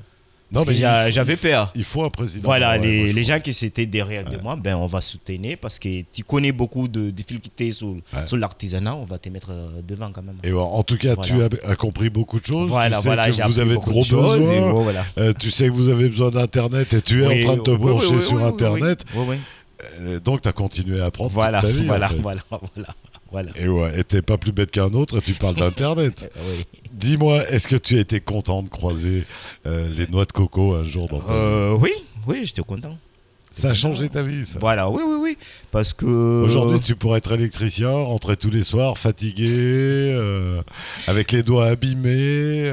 Parce que j'avais peur. Il faut un président. Voilà, Ouais, moi, je les crois. gens qui étaient derrière de moi, ben, on va soutenir parce que tu connais beaucoup de difficultés sur l'artisanat, on va te mettre devant quand même. Et en tout cas, Voilà. tu as compris beaucoup de choses. Voilà, tu sais voilà, que j'ai vous appris avez de beaucoup gros de choses et besoins. voilà. Tu sais que vous avez besoin d'Internet et tu es Oui, en train de te oui, brancher oui, sur oui, Internet. Oui, oui. Donc, tu as continué à apprendre Voilà, toute ta vie. voilà, en fait. voilà. Et ouais, et t'es pas plus bête qu'un autre et tu parles d'Internet. Oui. Dis-moi, est-ce que tu as été content de croiser les noix de coco un jour dans ta vie? Oui, j'étais content. Ça a changé ta vie, ça. Voilà, oui. Parce que. Aujourd'hui, tu pourrais être électricien, rentrer tous les soirs fatigué, avec les doigts abîmés,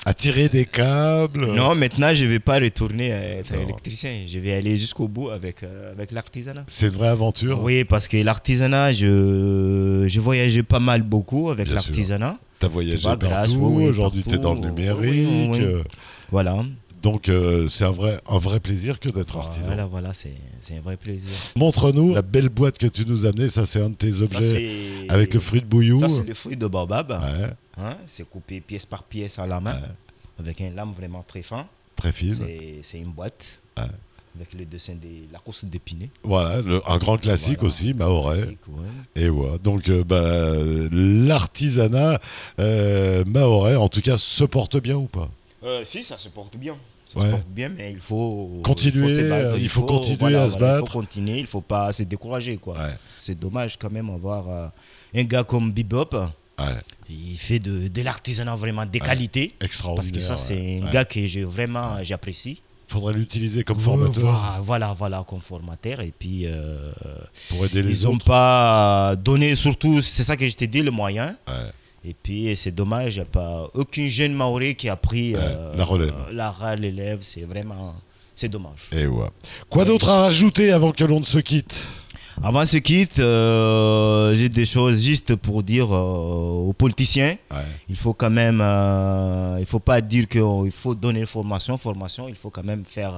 à tirer des câbles. Non, maintenant, je ne vais pas retourner être Non. électricien. Je vais aller jusqu'au bout avec l'artisanat. C'est une vraie aventure. Oui, parce que l'artisanat, je voyageais pas mal beaucoup avec Bien sûr. l'artisanat. Tu as voyagé Tu vois, partout. grâce, oui, Aujourd'hui, tu es dans le partout. numérique. Oui. Voilà. Donc, c'est un vrai plaisir que d'être artisan. Voilà, c'est un vrai plaisir. Montre-nous la belle boîte que tu nous as amenée. Ça, c'est un de tes Ça, objets c'est- avec le fruit de bouillou. Ça, c'est le fruit de baobab. Ouais, Hein, c'est coupé pièce par pièce à la main, Ouais. avec un lame vraiment très fin. très fine. C'est une boîte Ouais. avec le dessin de la course d'épinay. Voilà, un grand classique Voilà. aussi, mahorais. Classique, ouais. Et voilà, donc l'artisanat mahorais, en tout cas, se porte bien ou pas? Si, ça se porte bien. Ça Ouais. se porte bien, mais il faut Continuer, se battre. il faut continuer à se Il battre. faut continuer, il ne faut pas se décourager, quoi. Ouais. C'est dommage quand même avoir un gars comme Bebop. Ouais, Il fait de l'artisanat vraiment de qualité. extraordinaire. Parce que ça, c'est un ouais. gars que j'apprécie. Faudrait l'utiliser comme formateur Voilà, comme formateur. Et puis, pour aider les ils n'ont autres. pas donné, surtout, c'est ça que je t'ai dit, le moyen. Ouais. Et puis, c'est dommage, il n'y a pas aucun jeune Maoré qui a pris la relève. La relève, c'est dommage. Et ouais. Quoi d'autre à rajouter avant que l'on ne se quitte? Avant ce quitte, j'ai des choses juste pour dire aux politiciens. Ouais. Il faut quand même, il faut pas dire qu'il faut donner formation, il faut quand même faire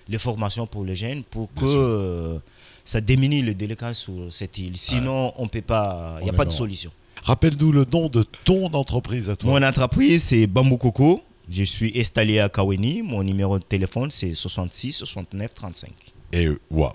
les formations pour les jeunes pour Bien que ça diminue les délinquants sur cette île. Sinon, on peut pas, il n'y a On pas est de mort. solution. Rappelle-nous le nom de ton entreprise à toi. Mon entreprise, c'est Bambou Coco. Je suis installé à Kaweni. Mon numéro de téléphone, c'est 66 69 35. Et ouais.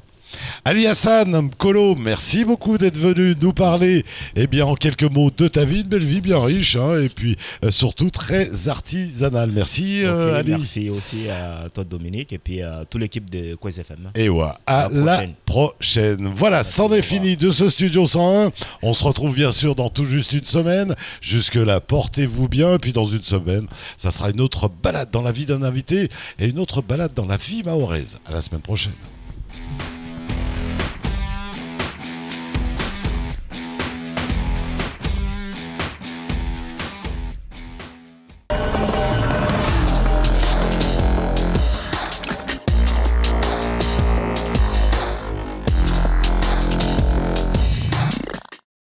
Ali Hassan Mkolo, merci beaucoup d'être venu nous parler, eh bien, en quelques mots de ta vie, une belle vie bien riche, hein, et puis surtout très artisanale. Merci Ali. Merci aussi à toi Dominique et puis à toute l'équipe de Quest FM. Et ouais, à la prochaine. Voilà, merci, c'en est fini de ce Studio 101. On se retrouve bien sûr dans tout juste une semaine. Jusque-là, portez-vous bien, et puis dans une semaine, ça sera une autre balade dans la vie d'un invité et une autre balade dans la vie mahoraise. À la semaine prochaine.